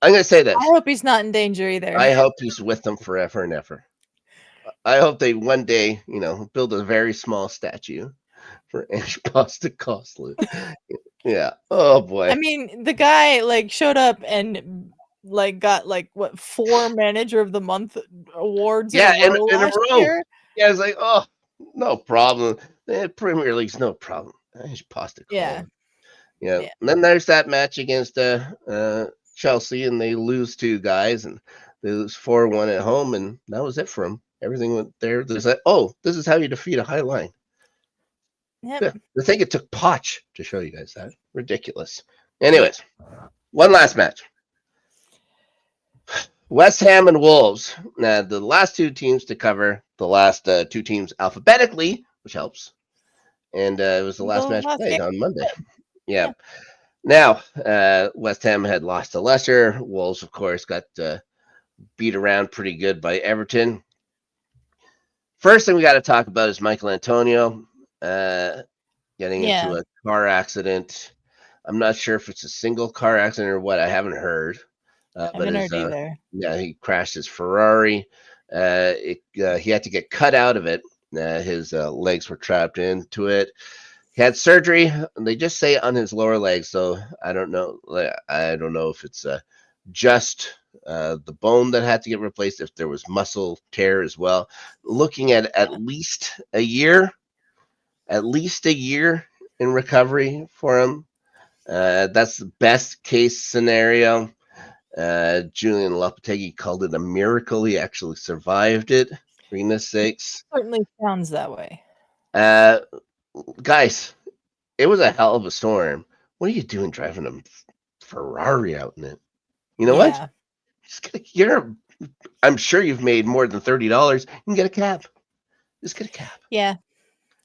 I'm going to say this. I hope he's not in danger either. I hope he's with them forever and ever. I hope they one day, build a very small statue for Ange Postecoglou. Yeah. Oh boy. I mean, the guy showed up and got 4 Manager of the Month awards. In a row. Year. Yeah, it's like, oh, no problem. The Premier League's no problem. Ange Postecoglou. Yeah. And then there's that match against Chelsea, and they lose 2 guys, and they lose 4-1 at home, and that was it for them. Everything went there. There's like, this is how you defeat a high line. Yep. Yeah, I think it took Poch to show you guys that. Ridiculous. Anyways, one last match. West Ham and Wolves. Now, the last 2 teams to cover, the last 2 teams alphabetically, which helps. And it was the last match played on Monday. Yeah. Now, West Ham had lost to Leicester. Wolves, of course, got beat around pretty good by Everton. First thing we got to talk about is Michael Antonio getting into a car accident. I'm not sure if it's a single car accident or what. I haven't heard. I haven't heard either. Yeah, he crashed his Ferrari. He had to get cut out of it. His legs were trapped into it. He had surgery. They just say on his lower leg, so I don't know. I don't know if it's just the bone that had to get replaced, if there was muscle tear as well. Looking at least a year in recovery for him. That's the best case scenario. Julian Lopetegui called it a miracle. He actually survived it, for goodness sakes. Certainly sounds that way. Guys, it was a hell of a storm. What are you doing driving a Ferrari out in it? You know what? I'm sure you've made more than $30. You can get a cab. Just get a cab. Yeah.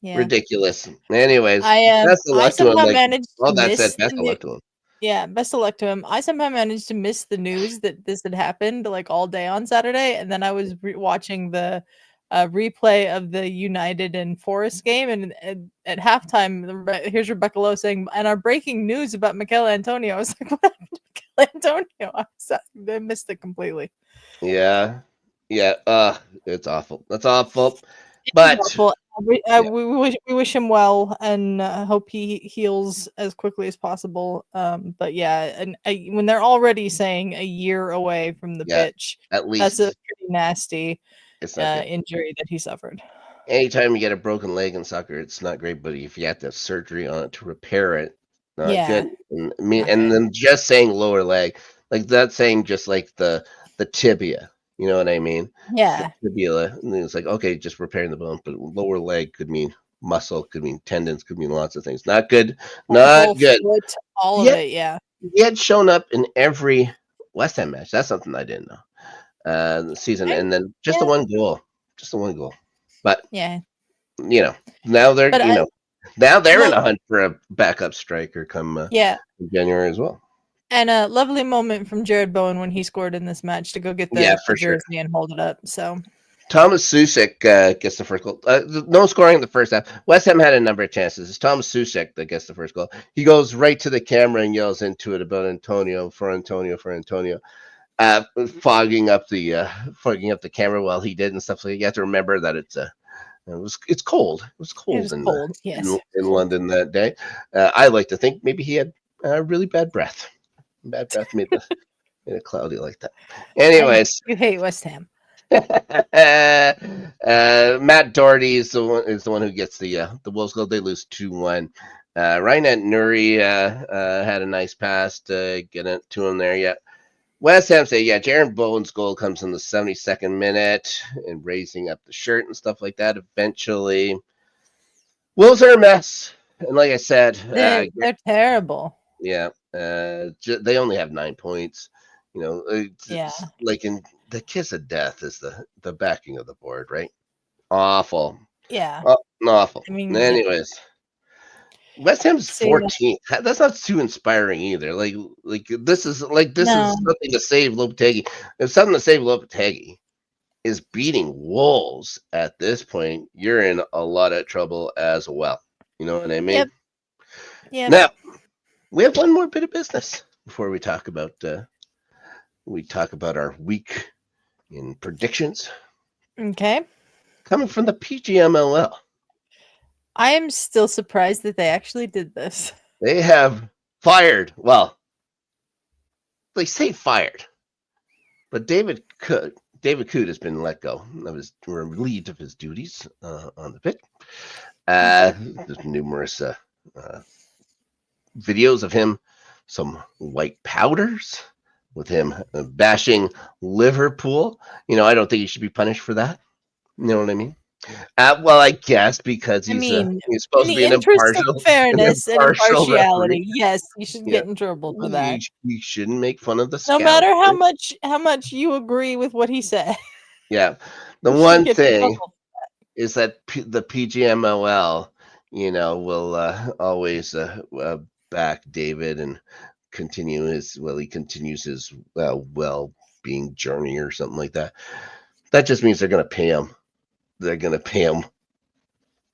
Yeah. Ridiculous. Anyways, I best of luck to him. somehow Like managed all to that said, miss best the of new. luck to him. Yeah, best of luck to him. I somehow managed to miss the news that this had happened like all day on Saturday, and then I was watching the replay of the United and Forest game, and at halftime, here's Rebecca Lowe saying, "And our breaking news about Mikel Antonio." I was like, "What happened to Mikel Antonio?" I missed it completely. Yeah, yeah. It's awful. That's awful. But yeah, We wish him well, and hope he heals as quickly as possible. But yeah, and when they're already saying a year away from the yeah. pitch, At that's a least pretty nasty it's not good. injury that he suffered. Anytime you get a broken leg in soccer, it's not great. But if you have to have surgery on it to repair it, not good. Yeah, And I mean, not and good. then just saying lower leg, like that saying just like the tibia. You know what I mean? The Yeah, tibia. And it's like okay, just repairing the bone, but lower leg could mean muscle, could mean tendons, could mean lots of things. Not good. the Not whole good. foot, all of Yet it. Yeah, he had shown up in every West Ham match. That's something I didn't know. The season, I, and then just the yeah, one goal, just the one goal. But yeah. you know, now they're But I now they're in love. a hunt for a backup striker come Yeah, January as well. and a lovely moment from Jared Bowen when he scored in this match to go get Yeah, the for sure. jersey and hold it up. So Thomas Susek gets the first goal. No scoring in the first half. West Ham had a number of chances. It's Thomas Susek that gets the first goal. He goes right to the camera and yells into it about Antonio for Antonio for Antonio. Fogging up the camera while he did and stuff like that. You have to remember that it's cold. It was it cold was cold. Yes, in cold. London that day. I like to think maybe he had really bad breath. Bad breath made it cloudy like that. I know Anyways, you hate West Ham. Matt Doherty is the one who gets the Wolves goal. They lose 2-1. Ryan Nuri had a nice pass to get it to him there. Yeah. West Ham say, yeah, Jaron Bowen's goal comes in the 72nd minute and raising up the shirt and stuff like that. Eventually, Wolves are a mess. And like I said, They're terrible. yeah, they only have 9 points. You know, Yeah, it's like in the kiss of death is the backing of the board, right? Awful. yeah. Awful. I mean, yeah. Anyways, West Ham's See, 14th. That's not too inspiring either. This is no. something to save Lopetegui. If something to save Lopetegui is beating Wolves at this point, you're in a lot of trouble as well. You know what I mean? Yep. Yep. Now we have one more bit of business before we talk about our week in predictions. Okay. Coming from the PGMLL, I am still surprised that they actually did this. they have fired. Well, they say fired, but David Coot has been let go of his relieved of his duties on the pitch. There's numerous videos of him, some white powders with him bashing Liverpool. You know, I don't think he should be punished for that. You know what I mean? Well, I guess because I he's mean, supposed in to the be an interest of impartial fairness and referee. impartiality, yes, you should Yeah, get in trouble for you, that. you shouldn't make fun of the No scout. matter how much you agree with what he said, Yeah, the you should one get in thing trouble. is that the PGMOL, will always back David and he continues his well-being journey or something like that. That just means they're going to pay him. They're going to pay him.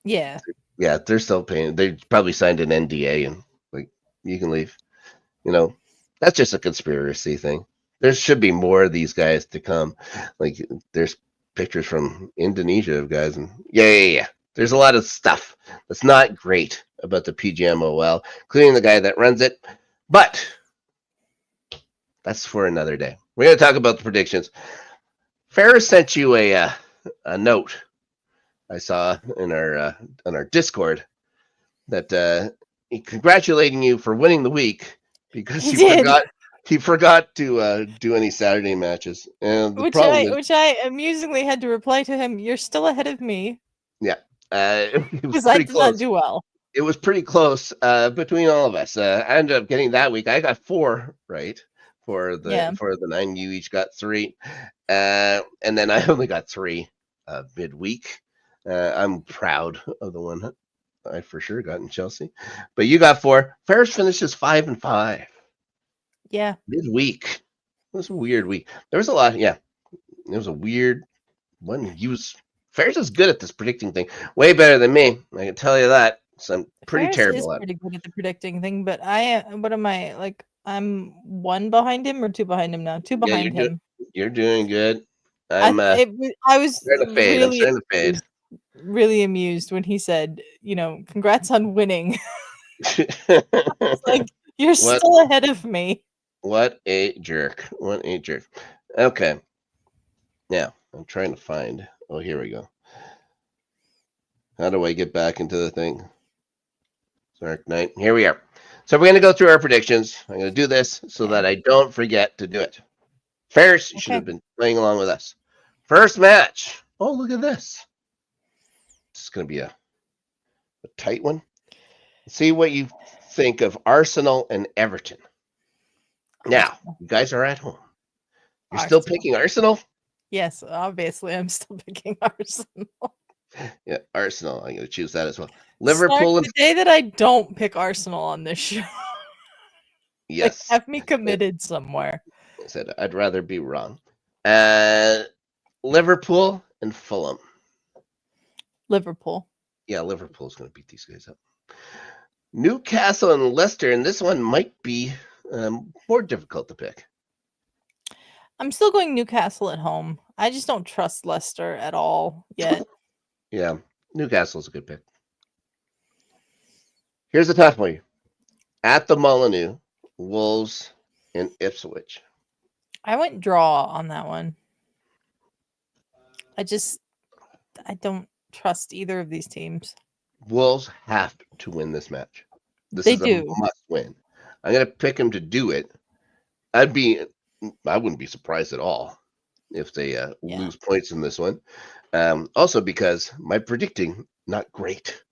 Yeah. Yeah, they're still paying. They probably signed an NDA and like you can leave. That's just a conspiracy thing. There should be more of these guys to come. Like there's pictures from Indonesia of guys, and yeah. There's a lot of stuff that's not great about the PGMOL, including the guy that runs it. But that's for another day. We're going to talk about the predictions. Ferris sent you a note I saw in our on our Discord that congratulating you for winning the week because He did. he forgot to do any Saturday matches. And the problem is, Which I amusingly had to reply to him, "You're still ahead of me yeah, it was because I pretty did not close. do well." It was pretty close between all of us. I ended up getting that week. I got 4 right for Yeah. the 9. You each got 3, and then I only got 3 midweek. I'm proud of the one I for sure got in Chelsea. But you got 4. Ferris finishes 5-5. Yeah. Midweek. It was a weird week. There was a lot. Yeah. It was a weird one. Ferris is good at this predicting thing. Way better than me. I can tell you that. So I'm pretty Ferris terrible is at it. pretty good at the predicting thing, but what am I like? I'm 1 behind him or 2 behind him now? 2 behind him. You're doing good. I was starting to fade. I'm starting to fade. Really amused when he said, congrats on winning. I was like, you're still ahead of me. What a jerk. What a jerk. Okay. Now, I'm trying to find. Oh, here we go. How do I get back into the thing? Dark Knight. Here we are. So we're going to go through our predictions. I'm going to do this so that I don't forget to do it. Ferris should have been playing along with us. First match. Oh, look at this. This is going to be a tight one. See what you think of Arsenal and Everton. Now, you guys are at home. You're still picking Arsenal? Yes, obviously, I'm still picking Arsenal. Yeah, Arsenal. I'm going to choose that as well. Liverpool. Snark, the day that I don't pick Arsenal on this show. Yes. Have me committed somewhere. I said I'd rather be wrong. Liverpool and Fulham. Liverpool. Yeah, Liverpool's going to beat these guys up. Newcastle and Leicester, and this one might be more difficult to pick. I'm still going Newcastle at home. I just don't trust Leicester at all yet. Yeah, Newcastle's a good pick. Here's a tough one. At the Molineux, Wolves and Ipswich. I went draw on that one. I don't trust either of these teams. Wolves have to win this match. They do. A must win. I'm going to pick them to do it. I wouldn't be surprised at all if they lose points in this one. Also because my predicting, not great.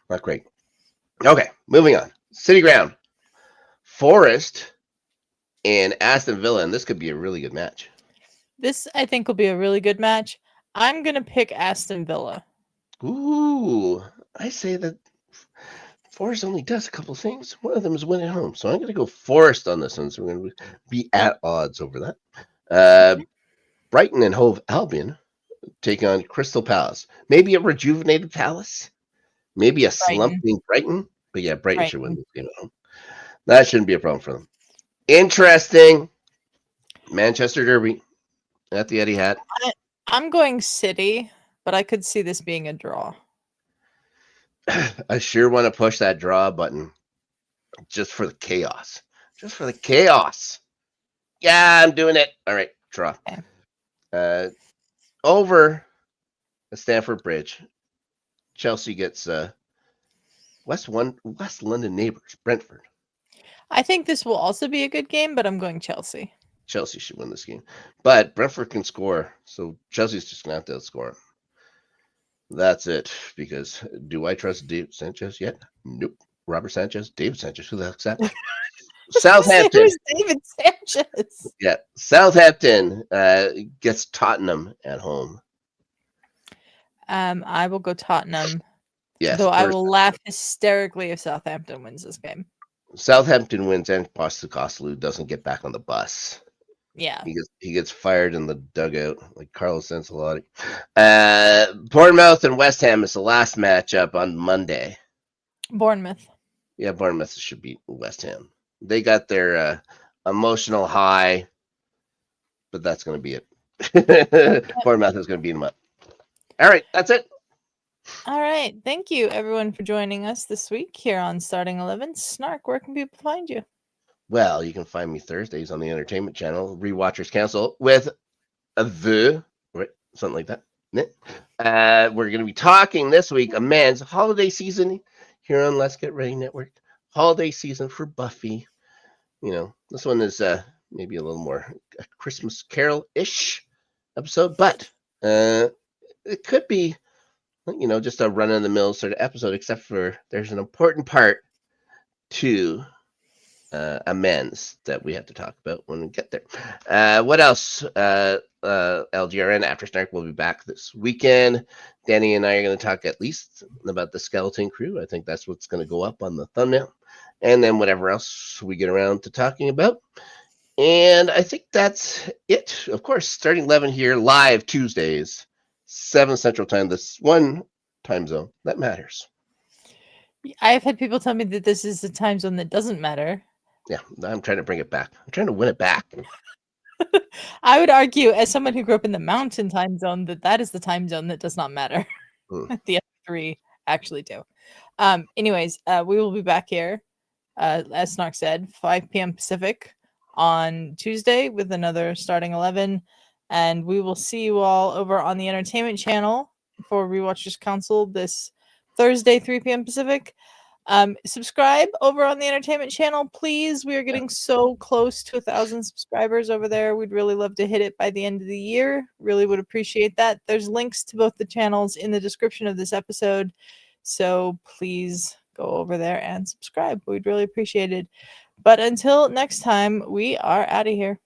Not great. Okay, moving on. City Ground. Forest and Aston Villa, and this could be a really good match. This, I think, will be a really good match. I'm going to pick Aston Villa. Ooh, I say that Forest only does a couple things. One of them is win at home. So I'm going to go Forest on this one. So we're going to be at odds over that. Brighton and Hove Albion take on Crystal Palace. Maybe a rejuvenated Palace. Maybe a slumping Brighton. But yeah, Brighton should win this game at home. That shouldn't be a problem for them. Interesting. Manchester Derby at the Etihad. I'm going City, but I could see this being a draw. I sure want to push that draw button just for the chaos. Just for the chaos. Yeah, I'm doing it. All right, draw. Okay. Over at Stamford Bridge, Chelsea gets West London neighbors, Brentford. I think this will also be a good game, but I'm going Chelsea. Chelsea should win this game. But Brentford can score, so Chelsea's just going to have to outscore. That's it. Because do I trust David Sanchez yet? Nope. Robert Sanchez? David Sanchez. Who the heck's that? Southampton. Who's David Sanchez? Yeah. Southampton gets Tottenham at home. I will go Tottenham. Yes. Though I will laugh hysterically if Southampton wins this game. Southampton wins and Postecoglou doesn't get back on the bus. Yeah. He gets fired in the dugout like Carlos Ancelotti. Bournemouth and West Ham is the last matchup on Monday. Bournemouth. Yeah, Bournemouth should beat West Ham. They got their emotional high, but that's going to be it. Bournemouth is going to beat them up. All right, that's it. All right. Thank you, everyone, for joining us this week here on Starting 11. Snark, where can people find you? Well, you can find me Thursdays on the Entertainment Channel, Rewatchers Council, with something like that. We're going to be talking this week, a man's holiday season here on Let's Get Ready Network. Holiday season for Buffy. You know, this one is maybe a little more a Christmas Carol-ish episode, but it could be, you know, just a run-of-the-mill sort of episode, except for there's an important part to amends that we have to talk about when we get there. What else? LGRN After Snark will be back this weekend. Danny and I are going to talk at least about the Skeleton Crew. I think that's what's going to go up on the thumbnail. And then whatever else we get around to talking about. And I think that's it. Of course, starting 11 here, live Tuesdays, 7 Central Time, this one time zone that matters. I've had people tell me that this is the time zone that doesn't matter. Yeah, I'm trying to bring it back. I'm trying to win it back. I would argue, as someone who grew up in the mountain time zone, that is the time zone that does not matter. The other 3 actually do. Anyways, we will be back here, as Snark said, 5 p.m. Pacific on Tuesday with another starting 11. And we will see you all over on the Entertainment Channel for Rewatchers Council this Thursday, 3 p.m. Pacific. Subscribe over on the Entertainment Channel, please. We are getting so close to 1,000 subscribers over there. We'd really love to hit it by the end of the year. Really would appreciate that. There's links to both the channels in the description of this episode, so please go over there and subscribe. We'd really appreciate it. But until next time, we are out of here.